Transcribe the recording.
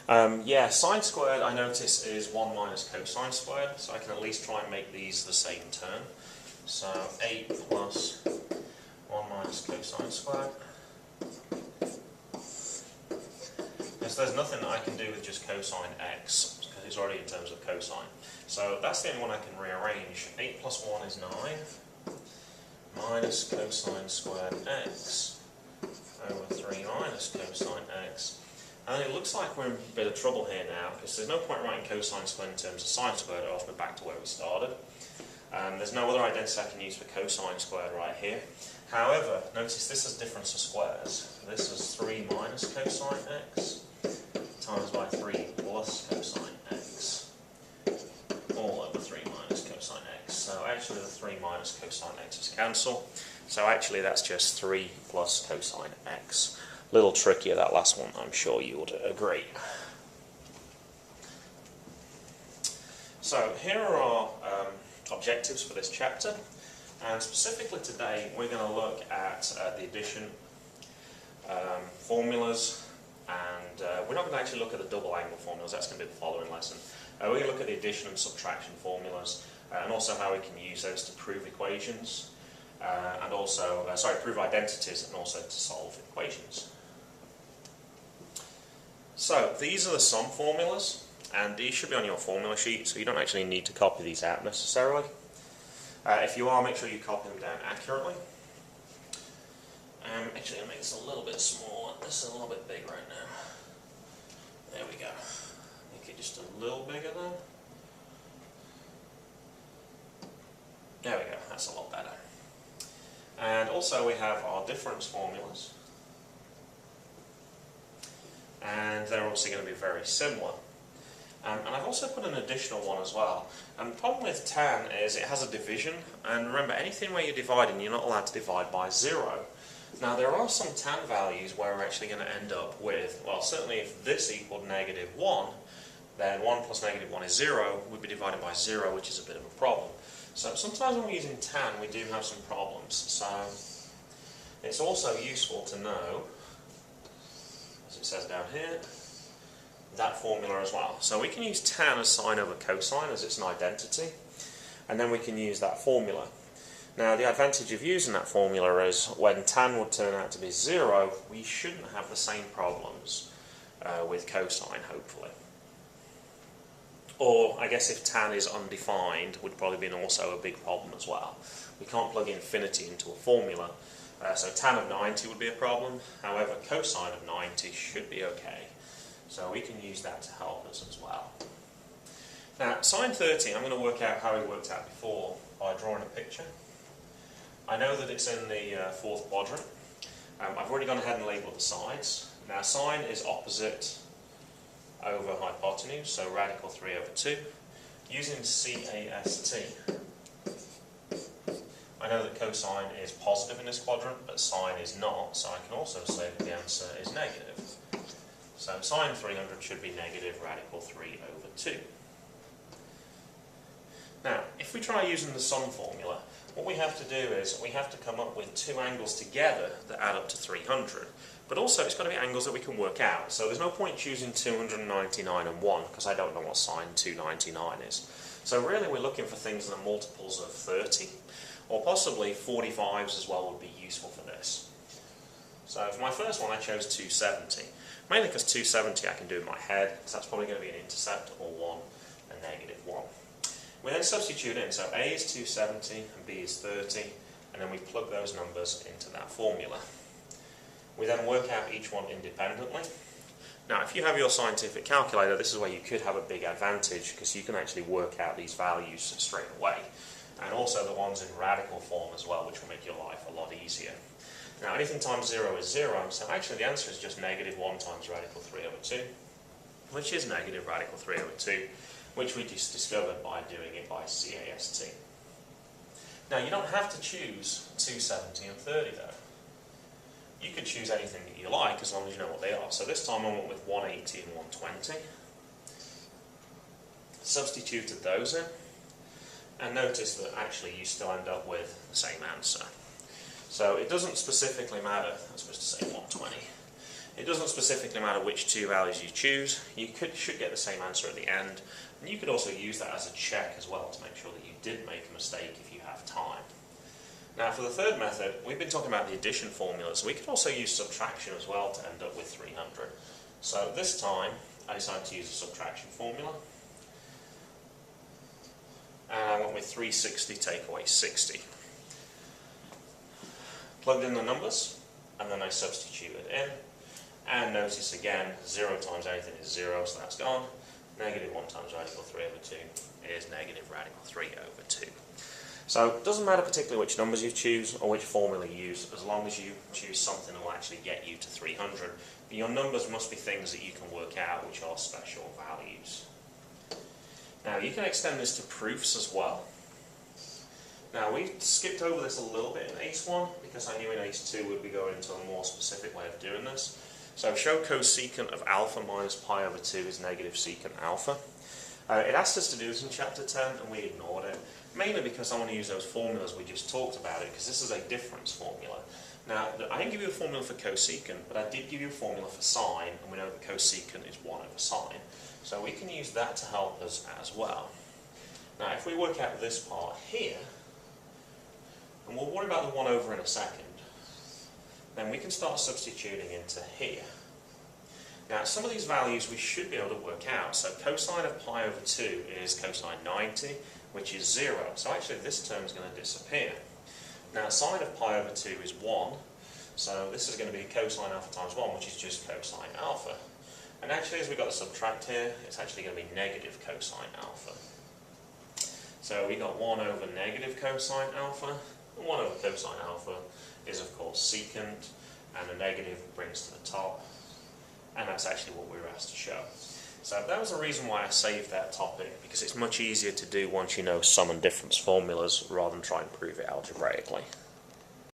Yeah, sine squared I notice is 1 minus cosine squared, so I can at least try and make these the same term. So 8 plus 1 minus cosine squared. Because there's nothing that I can do with just cosine x, because it's already in terms of cosine. So that's the only one I can rearrange. 8 plus 1 is 9, minus cosine squared x over 3 minus cosine x. And it looks like we're in a bit of trouble here now, because there's no point writing cosine squared in terms of sine squared, or else we're back to where we started. There's no other identity I can use for cosine squared right here. However, notice this is difference of squares. This is 3 minus cosine x times by 3 plus cosine x, all over 3 minus cosine x. So actually the 3 minus cosine x's cancel. So actually that's just 3 plus cosine x. A little trickier, that last one, I'm sure you would agree. So here are our objectives for this chapter, and specifically today we're going to look at the addition formulas, and we're not going to actually look at the double angle formulas. That's going to be the following lesson. We're going to look at the addition and subtraction formulas, and also how we can use those to prove equations, and also, prove identities, and also to solve equations. So these are the sum formulas, and these should be on your formula sheet, so you don't actually need to copy these out necessarily. If you are, make sure you copy them down accurately. Actually, I'll make this a little bit smaller. This is a little bit big right now. There we go. Make it just a little bigger then. There we go. That's a lot better. And also we have our difference formulas. And they're obviously going to be very similar. And I've also put an additional one as well. And the problem with tan is it has a division, and remember, anything where you're dividing, you're not allowed to divide by 0. Now there are some tan values where we're actually going to end up with, well, certainly if this equaled -1, then 1 plus -1 is 0, we'd be divided by 0, which is a bit of a problem. So sometimes when we're using tan, we do have some problems. So it's also useful to know, as it says down here, that formula as well. So we can use tan as sine over cosine, as it's an identity, and then we can use that formula. Now the advantage of using that formula is when tan would turn out to be 0, we shouldn't have the same problems with cosine, hopefully. Or I guess if tan is undefined, would probably be also a big problem as well. We can't plug infinity into a formula, so tan of 90 would be a problem. However, cosine of 90 should be okay. So we can use that to help us as well. Now, sine 30, I'm going to work out how we worked out before by drawing a picture. I know that it's in the fourth quadrant. I've already gone ahead and labelled the sides. Now, sine is opposite over hypotenuse, so radical 3 over 2. Using CAST, I know that cosine is positive in this quadrant, but sine is not, so I can also say that the answer is negative. So sine 300 should be negative radical 3 over 2. Now, if we try using the sum formula, what we have to do is we have to come up with two angles together that add up to 300. But also it's got to be angles that we can work out. So there's no point choosing 299 and 1, because I don't know what sine 299 is. So really we're looking for things that are multiples of 30, or possibly 45s as well would be useful for this. So for my first one I chose 270. Mainly because 270 I can do in my head, because that's probably going to be an intercept, or 1, and -1. We then substitute in, so A is 270 and B is 30, and then we plug those numbers into that formula. We then work out each one independently. Now if you have your scientific calculator, this is where you could have a big advantage, because you can actually work out these values straight away. And also the ones in radical form as well, which will make your life a lot easier. Now anything times 0 is 0, so actually the answer is just -1 times radical 3 over 2, which is negative radical 3 over 2, which we just discovered by doing it by CAST. Now you don't have to choose 270 and 30 though. You could choose anything that you like as long as you know what they are. So this time I went with 180 and 120. Substituted those in, and notice that actually you still end up with the same answer. So it doesn't specifically matter, I'm supposed to say 120. It doesn't specifically matter which two values you choose. You should get the same answer at the end. And you could also use that as a check as well to make sure that you did make a mistake if you have time. Now for the third method, we've been talking about the addition formulas. We could also use subtraction as well to end up with 300. So this time I decided to use a subtraction formula. And I went with 360 take away 60. Plugged in the numbers and then I substituted in. And notice again, 0 times anything is 0, so that's gone. Negative 1 times radical 3 over 2 is negative radical 3 over 2. So it doesn't matter particularly which numbers you choose or which formula you use, as long as you choose something that will actually get you to 300. But your numbers must be things that you can work out, which are special values. Now you can extend this to proofs as well. Now we skipped over this a little bit in AICE 1 because I knew in AICE 2 we'd be going into a more specific way of doing this. So show cosecant of alpha minus pi over 2 is negative secant alpha. It asked us to do this in chapter 10 and we ignored it, mainly because I want to use those formulas we just talked about it, because this is a difference formula. Now, I didn't give you a formula for cosecant, but I did give you a formula for sine, and we know that cosecant is 1 over sine. So we can use that to help us as well. Now, if we work out this part here, and we'll worry about the 1 over in a second, then we can start substituting into here. Now, some of these values we should be able to work out. So cosine of pi over 2 is cosine 90, which is 0. So actually this term is going to disappear. Now, sine of pi over 2 is 1. So this is going to be cosine alpha times 1, which is just cosine alpha. And actually, as we've got to subtract here, it's actually going to be negative cosine alpha. So we got 1 over negative cosine alpha. And 1 over cosine alpha is, of course, secant. And the negative brings to the top. And that's actually what we were asked to show. So that was the reason why I saved that topic, because it's much easier to do once you know sum and difference formulas rather than try and prove it algebraically.